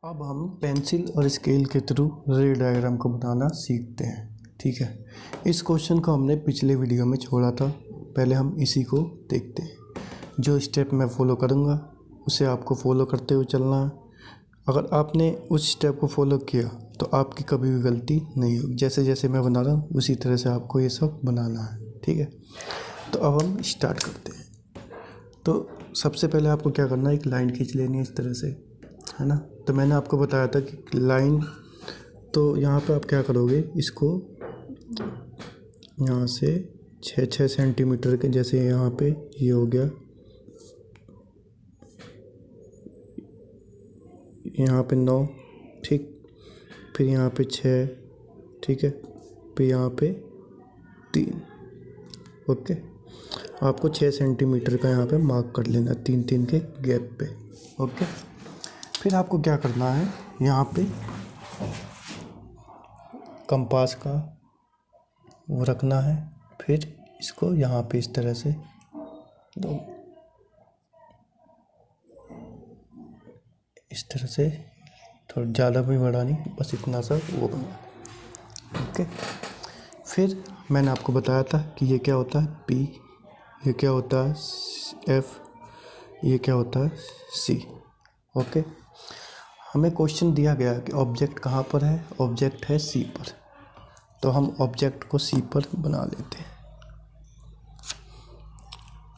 अब हम पेंसिल और स्केल के थ्रू रे डायग्राम को बनाना सीखते हैं। ठीक है, इस क्वेश्चन को हमने पिछले वीडियो में छोड़ा था। पहले हम इसी को देखते हैं। जो स्टेप मैं फॉलो करूँगा उसे आपको फॉलो करते हुए चलना है। अगर आपने उस स्टेप को फॉलो किया तो आपकी कभी भी गलती नहीं होगी। जैसे जैसे मैं बना रहा हूँ उसी तरह से आपको ये सब बनाना है। ठीक है, तो अब हम स्टार्ट करते हैं। तो सबसे पहले आपको क्या करना है, एक लाइन खींच लेनी है इस तरह से, है ना। तो मैंने आपको बताया था कि लाइन, तो यहाँ पे आप क्या करोगे, इसको यहाँ से 6 सेंटीमीटर के, जैसे यहाँ पे ये हो गया, यहाँ पे 9, ठीक, फिर यहाँ पे 6, ठीक है, फिर यहाँ पे 3। ओके, आपको 6 सेंटीमीटर का यहाँ पे मार्क कर लेना, 3 के गैप पे। ओके, फिर आपको क्या करना है, यहाँ पे कंपास का वो रखना है। फिर इसको यहाँ पे इस तरह से दो, इस तरह से, थोड़ा ज़्यादा भी बड़ा नहीं, बस इतना सा वो बना। ओके, फिर मैंने आपको बताया था कि ये क्या होता है P, ये क्या होता है F, ये क्या होता है C। ओके, हमें क्वेश्चन दिया गया कि ऑब्जेक्ट कहाँ पर है, ऑब्जेक्ट है C पर, तो हम ऑब्जेक्ट को C पर बना लेते हैं।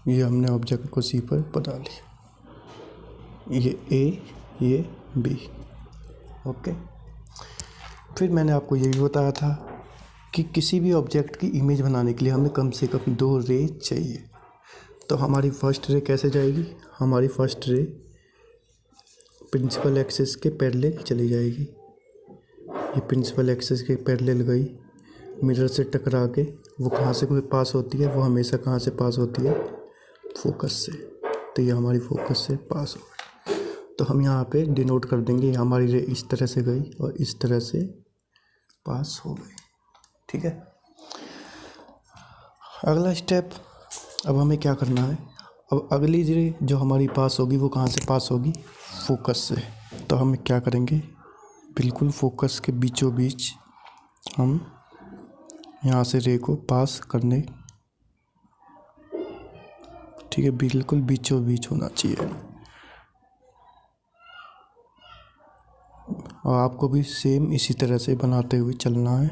ये हमने ऑब्जेक्ट को C पर बना लिया, ये A, ये B। ओके, फिर मैंने आपको ये भी बताया था कि किसी भी ऑब्जेक्ट की इमेज बनाने के लिए हमें कम से कम 2 रे चाहिए। तो हमारी फर्स्ट रे कैसे जाएगी, हमारी फर्स्ट रे प्रिंसिपल एक्सिस के पैरेलल चली जाएगी। ये प्रिंसिपल एक्सिस के पैरेलल गई, मिरर से टकरा के वो कहाँ से कोई पास होती है, वो हमेशा कहाँ से पास होती है, फोकस से। तो ये हमारी फोकस से पास हो गई। तो हम यहाँ पे डिनोट कर देंगे, हमारी रे इस तरह से गई और इस तरह से पास हो गई। ठीक है, अगला स्टेप, अब हमें क्या करना है, अब अगली रे जो हमारी पास होगी वो कहाँ से पास होगी, फोकस से। तो हम क्या करेंगे, बिल्कुल फोकस के बीचों बीच हम यहाँ से रे को पास करने, ठीक है, बिल्कुल बीचों बीच होना चाहिए। और आपको भी सेम इसी तरह से बनाते हुए चलना है।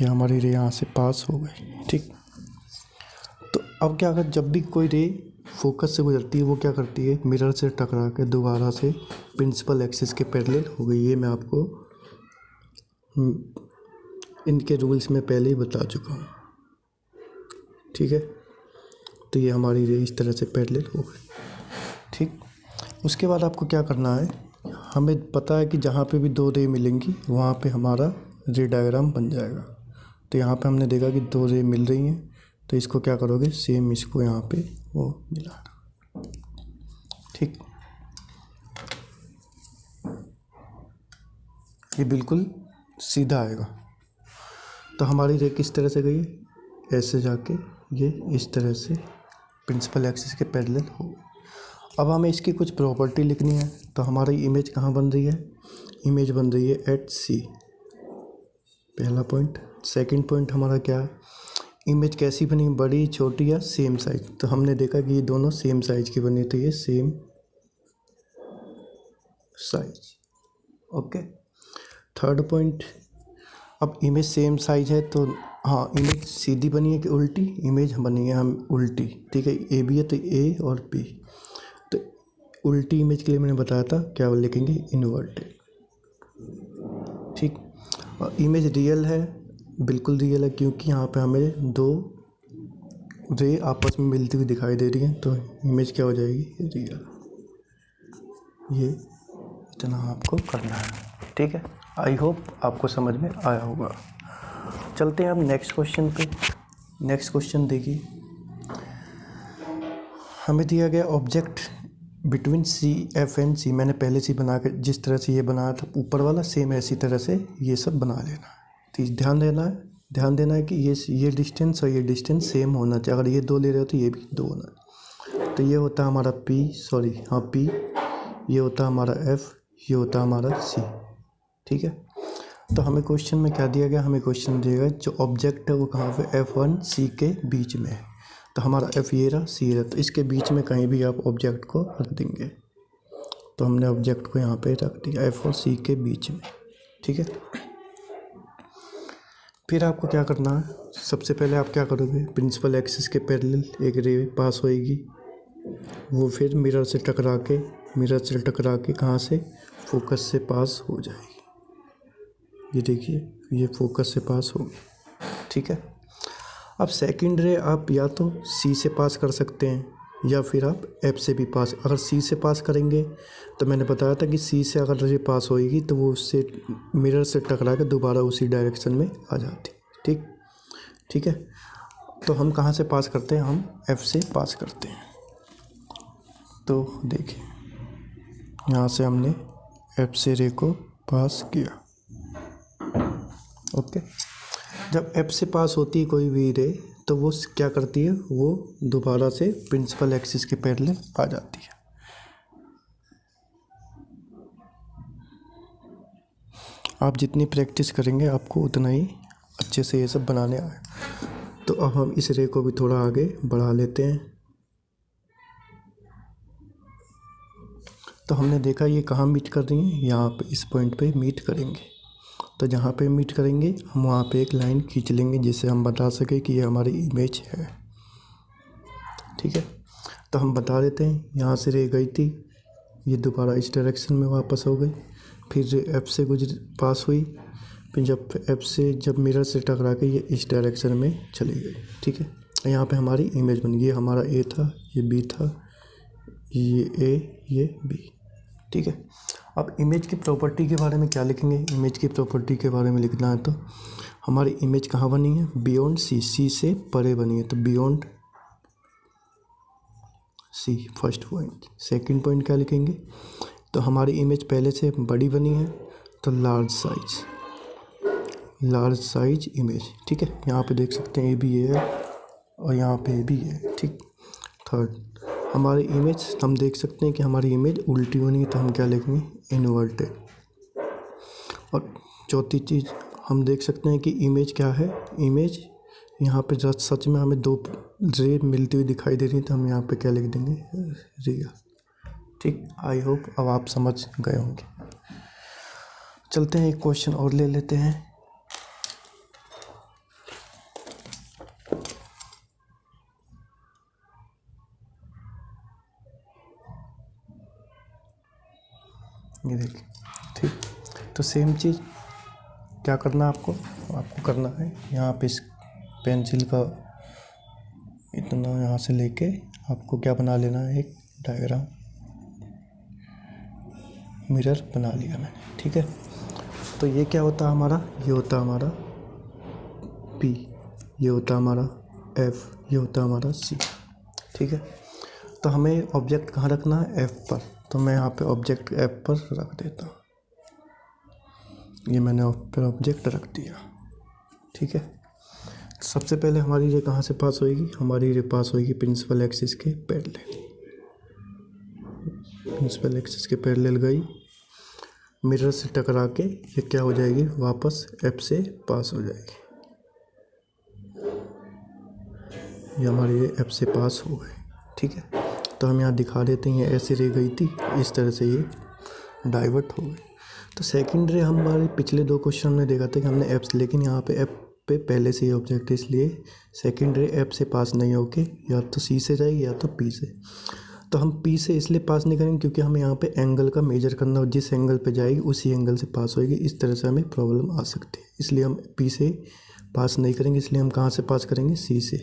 ये हमारी रे यहाँ से पास हो गई। ठीक, तो अब क्या, अगर जब भी कोई रे फोकस से गुजरती है वो क्या करती है, मिरर से टकरा के दोबारा से प्रिंसिपल एक्सिस के पैरेलल हो गई। ये मैं आपको इनके रूल्स में पहले ही बता चुका हूँ। ठीक है, तो ये हमारी रे इस तरह से पैरेलल हो गई। ठीक, उसके बाद आपको क्या करना है, हमें पता है कि जहाँ पे भी 2 रे मिलेंगी वहाँ पे हमारा रे डायग्राम बन जाएगा। तो यहाँ पे हमने देखा कि 2 रे मिल रही हैं, तो इसको क्या करोगे, सेम इसको यहाँ पे वो मिला दो। ठीक, ये बिल्कुल सीधा आएगा। तो हमारी रे किस तरह से गई, ऐसे जाके ये इस तरह से प्रिंसिपल एक्सिस के पैरेलल हो गई। अब हमें इसकी कुछ प्रॉपर्टी लिखनी है। तो हमारी इमेज कहाँ बन रही है, इमेज बन रही है एट C, पहला पॉइंट। सेकंड पॉइंट हमारा क्या है, इमेज कैसी बनी, बड़ी, छोटी या सेम साइज। तो हमने देखा कि ये दोनों सेम साइज की बनी, तो ये same size. Okay, third point, अब इमेज सेम साइज है तो हाँ, इमेज सीधी बनी है कि उल्टी, इमेज बनी है हम उल्टी। ठीक है, A भी है तो A और B। तो उल्टी इमेज के लिए मैंने बताया था क्या लिखेंगे, इन्वर्टेड। ठीक, और इमेज रियल है, बिल्कुल रियल है, क्योंकि यहाँ पे हमें 2 रे आपस में मिलती हुई दिखाई दे रही हैं, तो इमेज क्या हो जाएगी, रियल। ये इतना आपको करना है। ठीक है, आई होप आपको समझ में आया होगा। चलते हैं अब नेक्स्ट क्वेश्चन पे। नेक्स्ट क्वेश्चन देखिए, हमें दिया गया object between CF and C। मैंने पहले से बना के जिस तरह से ये बनाया था ऊपर वाला, सेम ऐसी तरह से ये सब बना लेना है। तो ध्यान देना है कि ये डिस्टेंस और ये डिस्टेंस सेम होना चाहिए। अगर ये 2 ले रहे हो तो ये भी 2 होना चाहिए। तो ये होता है हमारा P, ये होता है हमारा F, ये होता है हमारा सी। ठीक है, तो हमें क्वेश्चन में क्या दिया गया, हमें क्वेश्चन दिया गया जो ऑब्जेक्ट है वो कहाँ पे F1 C के बीच में है। तो हमारा F ये रहा, C रहा, तो इसके बीच में कहीं भी आप ऑब्जेक्ट को रख देंगे। तो हमने ऑब्जेक्ट को यहाँ पे रख दिया F और C के बीच में। ठीक है, फिर आपको क्या करना है, सबसे पहले आप क्या करोगे, प्रिंसिपल एक्सिस के पैरेलल एक रे पास होएगी, वो फिर मिरर से टकरा के कहाँ से, फोकस से पास हो जाएगी। ये देखिए, ये फोकस से पास होगी। ठीक है, अब सेकंड रे आप या तो सी से पास कर सकते हैं या फिर आप एफ से भी पास। अगर सी से पास करेंगे तो मैंने बताया था कि सी से अगर रे पास होएगी तो वो उससे मिरर से टकरा के दोबारा उसी डायरेक्शन में आ जाती। ठीक है, तो हम कहाँ से पास करते हैं, हम एफ से पास करते हैं। तो देखिए, यहाँ से हमने एफ से रे को पास किया। ओके, जब एफ से पास होती है कोई भी रे तो वो क्या करती है, वो दोबारा से प्रिंसिपल एक्सिस के पैरेलल आ जाती है। आप जितनी प्रैक्टिस करेंगे आपको उतना ही अच्छे से ये सब बनाने आए। तो अब हम इस रे को भी थोड़ा आगे बढ़ा लेते हैं। तो हमने देखा ये कहाँ मीट कर रही हैं, यहाँ पे इस पॉइंट पे मीट करेंगे। तो जहाँ पे मीट करेंगे हम वहाँ पे एक लाइन खींच लेंगे जिससे हम बता सकें कि ये हमारी इमेज है। ठीक है, तो हम बता देते हैं, यहाँ से रे गई थी, ये दोबारा इस डायरेक्शन में वापस हो गई, फिर एफ से पास हुई, फिर जब मिरर से टकरा के ये इस डायरेक्शन में चली गई। ठीक है, यहाँ पे हमारी इमेज बन गई, हमारा ए था, ये बी था, ये ए, ये बी। ठीक है, अब इमेज की प्रॉपर्टी के बारे में क्या लिखेंगे, इमेज की प्रॉपर्टी के बारे में लिखना है तो हमारी इमेज कहाँ बनी है, बियॉन्ड सी, सी से परे बनी है, तो beyond sea first point. Second point क्या लिखेंगे, तो हमारी इमेज पहले से बड़ी बनी है तो लार्ज साइज इमेज। ठीक है, यहाँ पे देख सकते हैं ए भी है और यहाँ पे ए भी है। ठीक, थर्ड हमारी इमेज, हम देख सकते हैं कि हमारी इमेज उल्टी बनी है तो हम क्या लिखेंगे, इन्वर्टेड। और चौथी चीज़ हम देख सकते हैं कि इमेज क्या है, इमेज यहाँ पे सच में हमें दो रे मिलती हुई दिखाई दे रही है तो हम यहाँ पे क्या लिख देंगे, रियल। ठीक, आई होप अब आप समझ गए होंगे। चलते हैं एक क्वेश्चन और ले लेते हैं। ये देखिए, ठीक, तो सेम चीज़ क्या करना है आपको करना है, यहाँ पे इस पेंसिल का इतना यहाँ से लेके आपको क्या बना लेना है, एक डायग्राम, मिरर बना लिया मैंने। ठीक है, तो ये क्या होता है हमारा, ये होता है हमारा P, ये होता है हमारा F, ये होता है हमारा C। ठीक है, तो हमें ऑब्जेक्ट कहाँ रखना है, F पर, तो मैं यहाँ पे ऑब्जेक्ट F पर रख देता हूँ। ये मैंने फिर ऑब्जेक्ट रख दिया। ठीक है, सबसे पहले हमारी रे कहाँ से पास होएगी, हमारी रे पास होएगी प्रिंसिपल एक्सिस के पैरेलल। प्रिंसिपल एक्सिस के पैरेलल गई, मिरर से टकरा के ये क्या हो जाएगी, वापस एफ से पास हो जाएगी। ये हमारी रे एफ से पास हो गई। ठीक है, तो हम यहाँ दिखा देते हैं, ऐसे रे गई थी, इस तरह से ये डाइवर्ट हो गई। तो सेकंड रे हमारे पिछले दो क्वेश्चन में देखा था कि हमने एफ, लेकिन यहाँ पे एफ पे पहले से ही ऑब्जेक्ट है, इसलिए सेकंड रे एफ से पास नहीं होके या तो सी से जाएगी या तो पी से। तो हम पी से इसलिए पास नहीं करेंगे क्योंकि हमें यहाँ पे एंगल का मेजर करना हो, जिस एंगल पे जाएगी उसी एंगल से पास होएगी, इस तरह से हमें प्रॉब्लम आ सकती है, इसलिए हम पी से पास नहीं करेंगे। इसलिए हम कहाँ से पास करेंगे, सी से।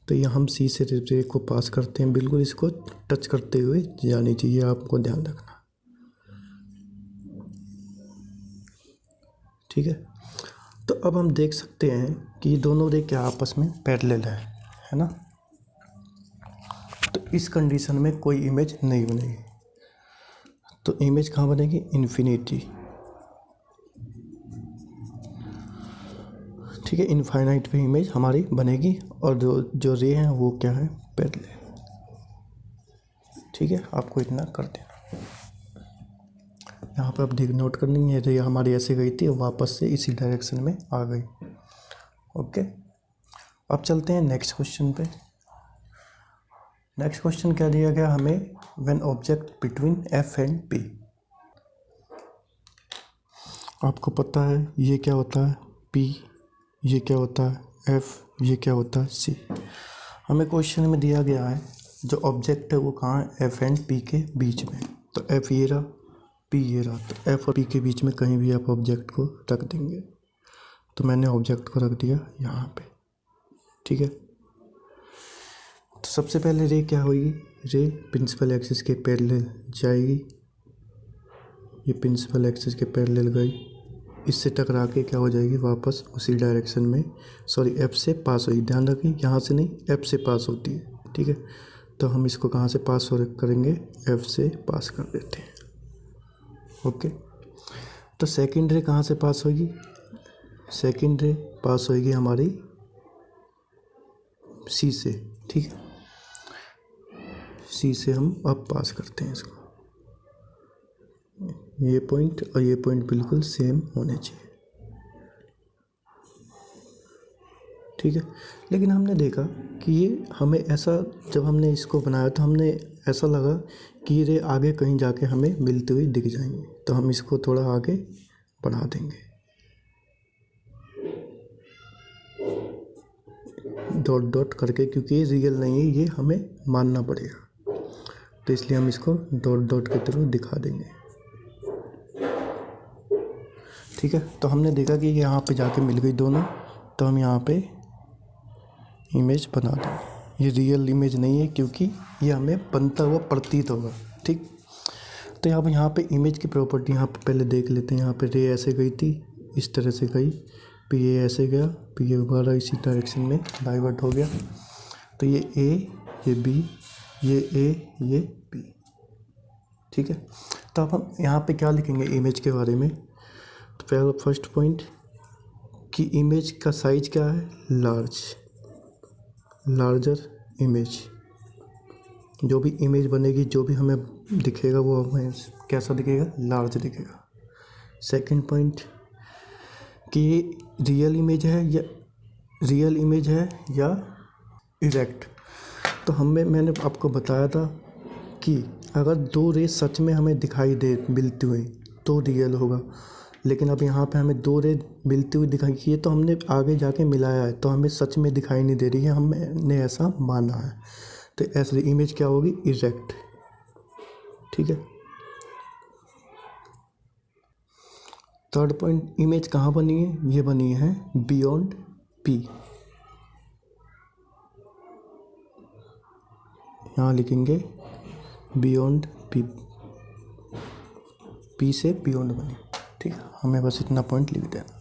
तो यहाँ हम सी से रे को पास करते हैं, बिल्कुल इसको टच करते हुए जानी चाहिए, आपको ध्यान रखना। ठीक है, तो अब हम देख सकते हैं कि ये दोनों रे क्या आपस में पैरेलल है ना। तो इस कंडीशन में कोई इमेज नहीं बनेगी, तो इमेज कहाँ बनेगी, इन्फिनिटी। ठीक है, इनफाइनाइट पे इमेज हमारी बनेगी और जो रे हैं वो क्या है, पैरेलल। ठीक है, आपको इतना कर देना। यहाँ पे अब नोट करनी है, रे हमारी ऐसे गई थी और वापस से इसी डायरेक्शन में आ गई। ओके, अब चलते हैं नेक्स्ट क्वेश्चन पे। नेक्स्ट क्वेश्चन क्या दिया गया हमें, when object between F and P. आपको पता है ये क्या होता है पी, ये क्या होता है एफ, ये क्या होता है सी। हमें क्वेश्चन में दिया गया है जो ऑब्जेक्ट है वो कहाँ है, एफ एंड पी के बीच में। तो एफ ये रहा, पी ये रहा, तो एफ और पी के बीच में कहीं भी आप ऑब्जेक्ट को रख देंगे। तो मैंने ऑब्जेक्ट को रख दिया यहाँ पे, ठीक है। तो सबसे पहले रे क्या होगी, रे प्रिंसिपल एक्सिस के पैरेलल जाएगी, ये प्रिंसिपल एक्सिस के पैरेलल गई, इससे टकरा के क्या हो जाएगी, वापस उसी डायरेक्शन में, सॉरी एफ से पास होगी। ध्यान रखिए यहाँ से नहीं, एफ से पास होती है, ठीक है। तो हम इसको कहाँ से पास हो करेंगे, एफ से पास कर देते हैं। ओके, तो सेकेंड रे कहाँ से पास होगी, सेकेंड रे पास होगी हमारी सी से, ठीक है। सी से हम अब पास करते हैं इसको, ये पॉइंट और ये पॉइंट बिल्कुल सेम होने चाहिए, ठीक है। लेकिन हमने देखा कि ये हमें ऐसा, जब हमने इसको बनाया तो हमने ऐसा लगा कि ये आगे कहीं जाके हमें मिलते हुए दिख जाएंगे, तो हम इसको थोड़ा आगे बढ़ा देंगे, डॉट डॉट करके, क्योंकि ये रियल नहीं है, ये हमें मानना पड़ेगा, तो इसलिए हम इसको डॉट डॉट के थ्रू दिखा देंगे, ठीक है। तो हमने देखा कि यहाँ पे जाके मिल गई दोनों, तो हम यहाँ पे इमेज बना देंगे। ये रियल इमेज नहीं है क्योंकि ये हमें बनता हुआ प्रतीत होगा, ठीक। तो यहाँ पे इमेज की प्रॉपर्टी यहाँ पे पहले देख लेते हैं। यहाँ पे रे ऐसे गई थी, इस तरह से गई, पी ए ऐसे गया, पी ए दोबारा इसी डायरेक्शन में डाइवर्ट हो गया, तो ये ए, ये बी, ये ए, ये बी, ठीक है। तो अब हम यहाँ पे क्या लिखेंगे इमेज के बारे में, तो पहला फर्स्ट पॉइंट कि इमेज का साइज क्या है, लार्जर इमेज। जो भी इमेज बनेगी, जो भी हमें दिखेगा वो हमें कैसा दिखेगा, लार्ज दिखेगा। सेकंड पॉइंट कि रियल इमेज है या इरेक्ट। तो मैंने आपको बताया था कि अगर दो रे सच में हमें दिखाई दे मिलती हुई तो रियल होगा, लेकिन अब यहाँ पे हमें दो रे मिलती हुई दिखाई, ये तो हमने आगे जाके मिलाया है, तो हमें सच में दिखाई नहीं दे रही है, हमने ऐसा माना है, तो ऐसे इमेज क्या होगी, इरेक्ट, ठीक है। थर्ड पॉइंट, इमेज कहाँ बनी है, ये बनी है बियॉन्ड पी। यहाँ लिखेंगे बियॉन्ड पी, पी से बियॉन्ड बनी, ठीक है। हमें बस इतना पॉइंट लिख देना।